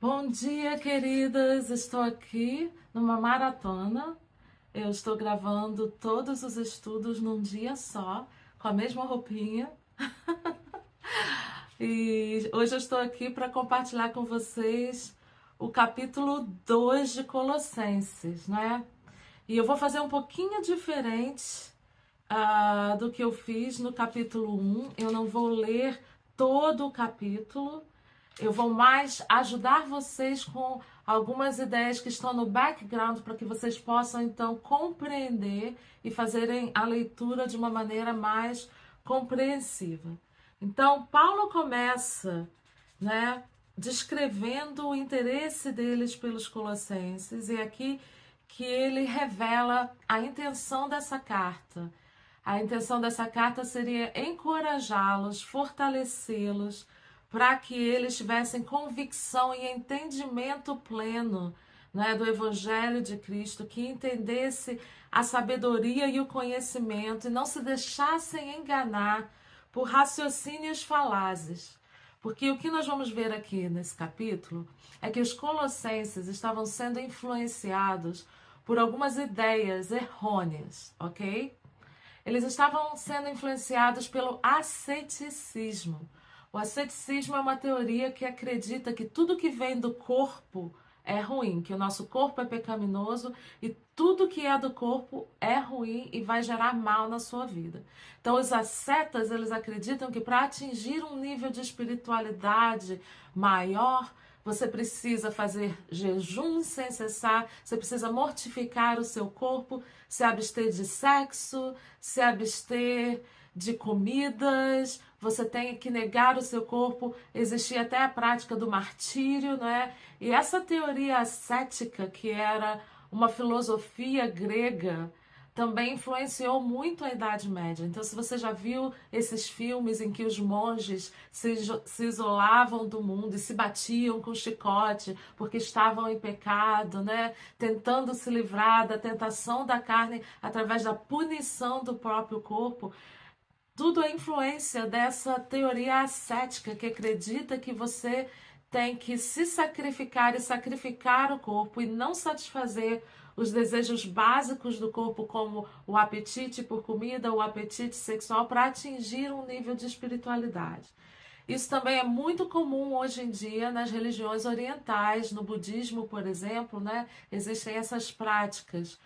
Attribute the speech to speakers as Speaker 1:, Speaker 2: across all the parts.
Speaker 1: Bom dia, queridas! Estou aqui numa maratona. Eu estou gravando todos os estudos num dia só, com a mesma roupinha. E hoje eu estou aqui para compartilhar com vocês o capítulo 2 de Colossenses, né? E eu vou fazer um pouquinho diferente do que eu fiz no capítulo 1. Eu não vou ler todo o capítulo. Eu vou mais ajudar vocês com algumas ideias que estão no background para que vocês possam então compreender e fazerem a leitura de uma maneira mais compreensiva. Então, Paulo começa, né, descrevendo o interesse deles pelos colossenses, e aqui que ele revela a intenção dessa carta. A intenção dessa carta seria encorajá-los, fortalecê-los, para que eles tivessem convicção e entendimento pleno, né, do Evangelho de Cristo, que entendesse a sabedoria e o conhecimento e não se deixassem enganar por raciocínios falazes. Porque o que nós vamos ver aqui nesse capítulo é que os colossenses estavam sendo influenciados por algumas ideias errôneas, ok? Eles estavam sendo influenciados pelo asceticismo. O asceticismo é uma teoria que acredita que tudo que vem do corpo é ruim, que o nosso corpo é pecaminoso e tudo que é do corpo é ruim e vai gerar mal na sua vida. Então, os ascetas, eles acreditam que para atingir um nível de espiritualidade maior, você precisa fazer jejum sem cessar, você precisa mortificar o seu corpo, se abster de sexo, se abster de comidas, você tem que negar o seu corpo. Existia até a prática do martírio, né? E essa teoria ascética, que era uma filosofia grega, também influenciou muito a Idade Média. Então, se você já viu esses filmes em que os monges se isolavam do mundo e se batiam com chicote porque estavam em pecado, né? Tentando se livrar da tentação da carne através da punição do próprio corpo, tudo é influência dessa teoria ascética que acredita que você tem que se sacrificar e sacrificar o corpo e não satisfazer os desejos básicos do corpo, como o apetite por comida, o apetite sexual, para atingir um nível de espiritualidade. Isso também é muito comum hoje em dia nas religiões orientais, no budismo, por exemplo, né? Existem essas práticas.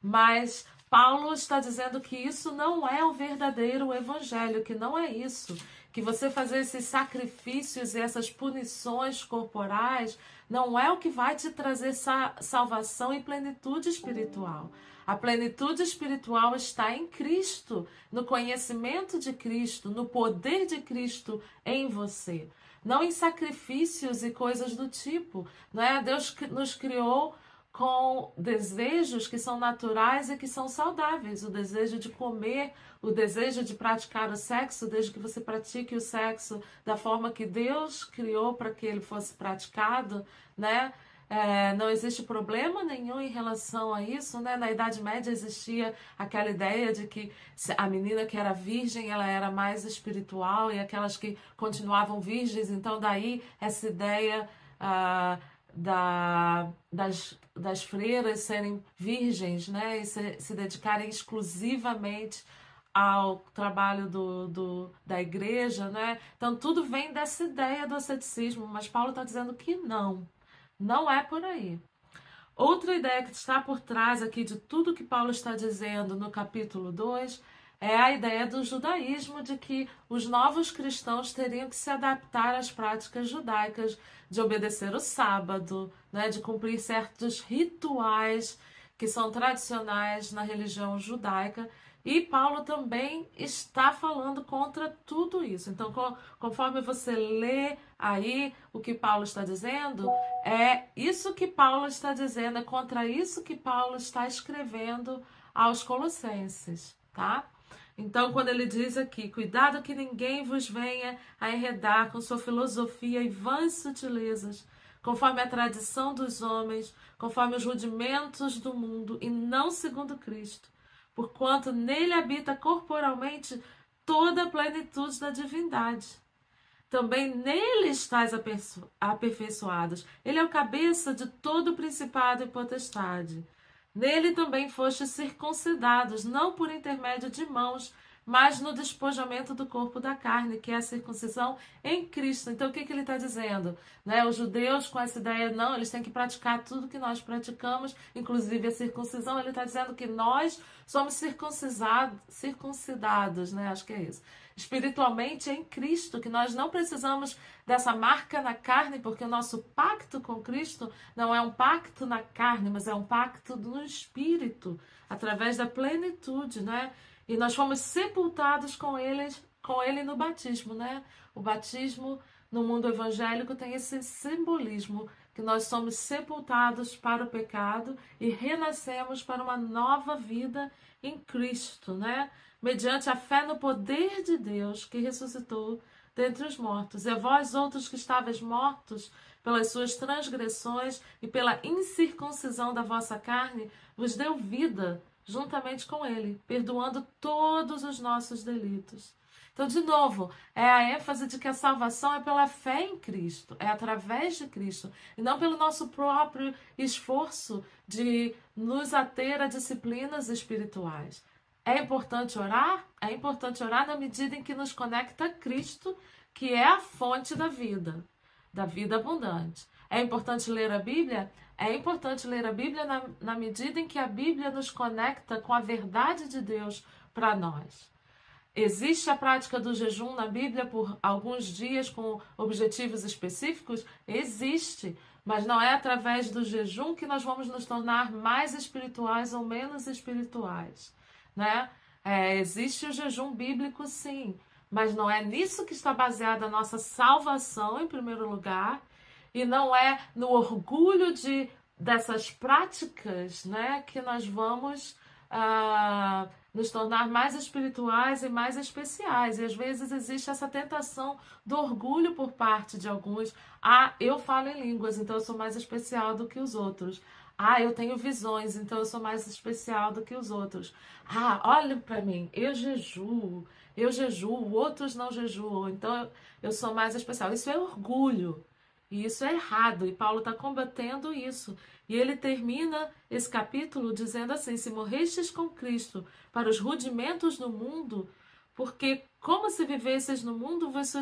Speaker 1: Mas Paulo está dizendo que isso não é o verdadeiro evangelho, que não é isso. Que você fazer esses sacrifícios e essas punições corporais não é o que vai te trazer salvação e plenitude espiritual. A plenitude espiritual está em Cristo, no conhecimento de Cristo, no poder de Cristo em você. Não em sacrifícios e coisas do tipo. Não é? Deus nos criou com desejos que são naturais e que são saudáveis. O desejo de comer, o desejo de praticar o sexo, desde que você pratique o sexo da forma que Deus criou para que ele fosse praticado, né? Não existe problema nenhum em relação a isso, né? Na Idade Média existia aquela ideia de que a menina que era virgem, ela era mais espiritual, e aquelas que continuavam virgens, então daí essa ideia das freiras serem virgens, né? E se dedicarem exclusivamente ao trabalho da igreja, né? Então tudo vem dessa ideia do asceticismo, mas Paulo está dizendo que não é por aí. Outra ideia que está por trás aqui de tudo que Paulo está dizendo no capítulo 2 é a ideia do judaísmo, de que os novos cristãos teriam que se adaptar às práticas judaicas, de obedecer o sábado, né, de cumprir certos rituais que são tradicionais na religião judaica. E Paulo também está falando contra tudo isso. Então, conforme você lê aí o que Paulo está dizendo, é isso que Paulo está dizendo, é contra isso que Paulo está escrevendo aos Colossenses, tá? Então, quando ele diz aqui, cuidado que ninguém vos venha a enredar com sua filosofia e vãs sutilezas, conforme a tradição dos homens, conforme os rudimentos do mundo, e não segundo Cristo, porquanto nele habita corporalmente toda a plenitude da divindade. também nele estáis aperfeiçoados. Ele é o cabeça de todo principado e potestade. Nele também fostes circuncidados, não por intermédio de mãos, mas no despojamento do corpo da carne, que é a circuncisão em Cristo. Então, o que ele está dizendo? Né? Os judeus, com essa ideia, não, eles têm que praticar tudo que nós praticamos, inclusive a circuncisão. Ele está dizendo que nós somos circuncidados, né? Acho que é isso. Espiritualmente em Cristo, que nós não precisamos dessa marca na carne, porque o nosso pacto com Cristo não é um pacto na carne, mas é um pacto no Espírito, através da plenitude, né? E nós fomos sepultados com ele no batismo, né? O batismo no mundo evangélico tem esse simbolismo, que nós somos sepultados para o pecado e renascemos para uma nova vida em Cristo, né? Mediante a fé no poder de Deus que ressuscitou dentre os mortos. E a vós outros que estáveis mortos pelas suas transgressões e pela incircuncisão da vossa carne, vos deu vida juntamente com ele, perdoando todos os nossos delitos. Então, de novo, é a ênfase de que a salvação é pela fé em Cristo, é através de Cristo, e não pelo nosso próprio esforço de nos ater a disciplinas espirituais. É importante orar? É importante orar na medida em que nos conecta a Cristo, que é a fonte da vida abundante. É importante ler a Bíblia? É importante ler a Bíblia na medida em que a Bíblia nos conecta com a verdade de Deus para nós. Existe a prática do jejum na Bíblia por alguns dias com objetivos específicos? Existe, mas não é através do jejum que nós vamos nos tornar mais espirituais ou menos espirituais, né? Existe o jejum bíblico, sim, mas não é nisso que está baseada a nossa salvação, em primeiro lugar, e não é no orgulho dessas práticas, né, que nós vamos nos tornar mais espirituais e mais especiais. E às vezes existe essa tentação do orgulho por parte de alguns. Eu falo em línguas, então eu sou mais especial do que os outros. Eu tenho visões, então eu sou mais especial do que os outros. Olha para mim, eu jejuo, outros não jejuam, então eu sou mais especial. Isso é orgulho. E isso é errado, e Paulo está combatendo isso. E ele termina esse capítulo dizendo assim: se morrestes com Cristo para os rudimentos do mundo, porque como se vivesseis no mundo, vos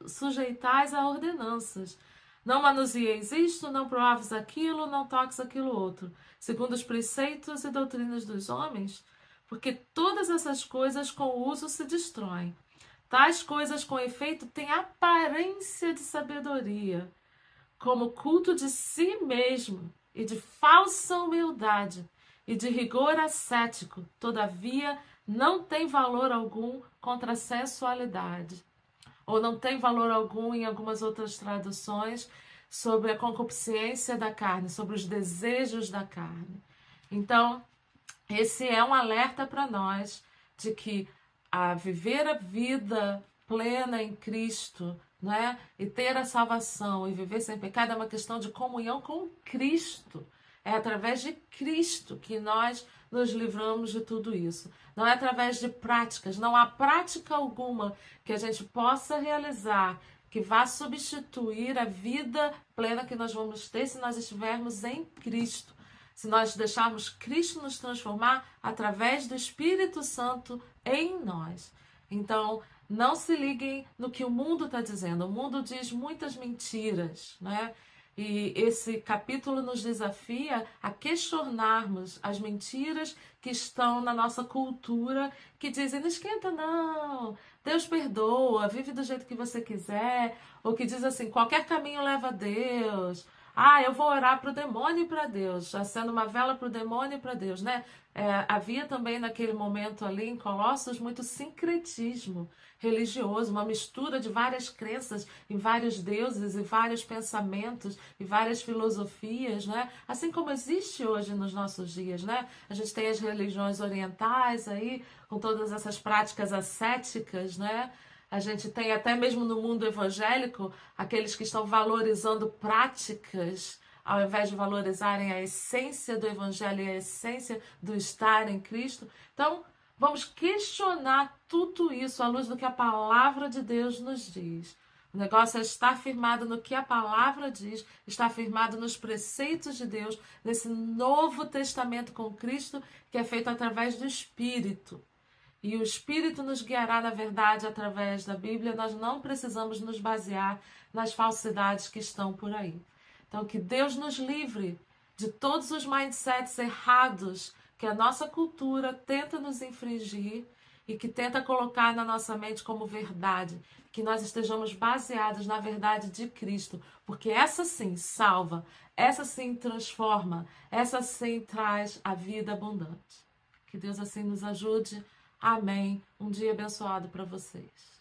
Speaker 1: sujeitais a ordenanças. Não manuseieis isto, não provaves aquilo, não toques aquilo outro, segundo os preceitos e doutrinas dos homens, porque todas essas coisas com o uso se destroem. Tais coisas, com efeito, têm aparência de sabedoria, como culto de si mesmo e de falsa humildade e de rigor ascético, todavia não tem valor algum contra a sensualidade. Ou não tem valor algum em algumas outras traduções sobre a concupiscência da carne, sobre os desejos da carne. Então, esse é um alerta para nós de que viver a vida plena em Cristo, né? E ter a salvação e viver sem pecado é uma questão de comunhão com Cristo. É através de Cristo que nós nos livramos de tudo isso. Não é através de práticas. Não há prática alguma que a gente possa realizar que vá substituir a vida plena que nós vamos ter se nós estivermos em Cristo. Se nós deixarmos Cristo nos transformar através do Espírito Santo em nós. Então, não se liguem no que o mundo está dizendo. O mundo diz muitas mentiras, né? E esse capítulo nos desafia a questionarmos as mentiras que estão na nossa cultura, que dizem, não esquenta não, Deus perdoa, vive do jeito que você quiser, ou que diz assim, qualquer caminho leva a Deus. Eu vou orar para o demônio e para Deus, acendo uma vela para o demônio e para Deus, né? Havia também naquele momento ali em Colossos muito sincretismo religioso, uma mistura de várias crenças em vários deuses e vários pensamentos e várias filosofias, né? Assim como existe hoje nos nossos dias, né? A gente tem as religiões orientais aí, com todas essas práticas ascéticas, né? A gente tem até mesmo no mundo evangélico aqueles que estão valorizando práticas ao invés de valorizarem a essência do evangelho e a essência do estar em Cristo. Então, vamos questionar tudo isso à luz do que a palavra de Deus nos diz. O negócio é estar firmado no que a palavra diz, estar firmado nos preceitos de Deus, nesse novo testamento com Cristo, que é feito através do Espírito. E o Espírito nos guiará na verdade através da Bíblia. Nós não precisamos nos basear nas falsidades que estão por aí. Então, que Deus nos livre de todos os mindsets errados que a nossa cultura tenta nos infringir e que tenta colocar na nossa mente como verdade. Que nós estejamos baseados na verdade de Cristo, porque essa sim salva, essa sim transforma, essa sim traz a vida abundante. Que Deus assim nos ajude. Amém. Um dia abençoado para vocês.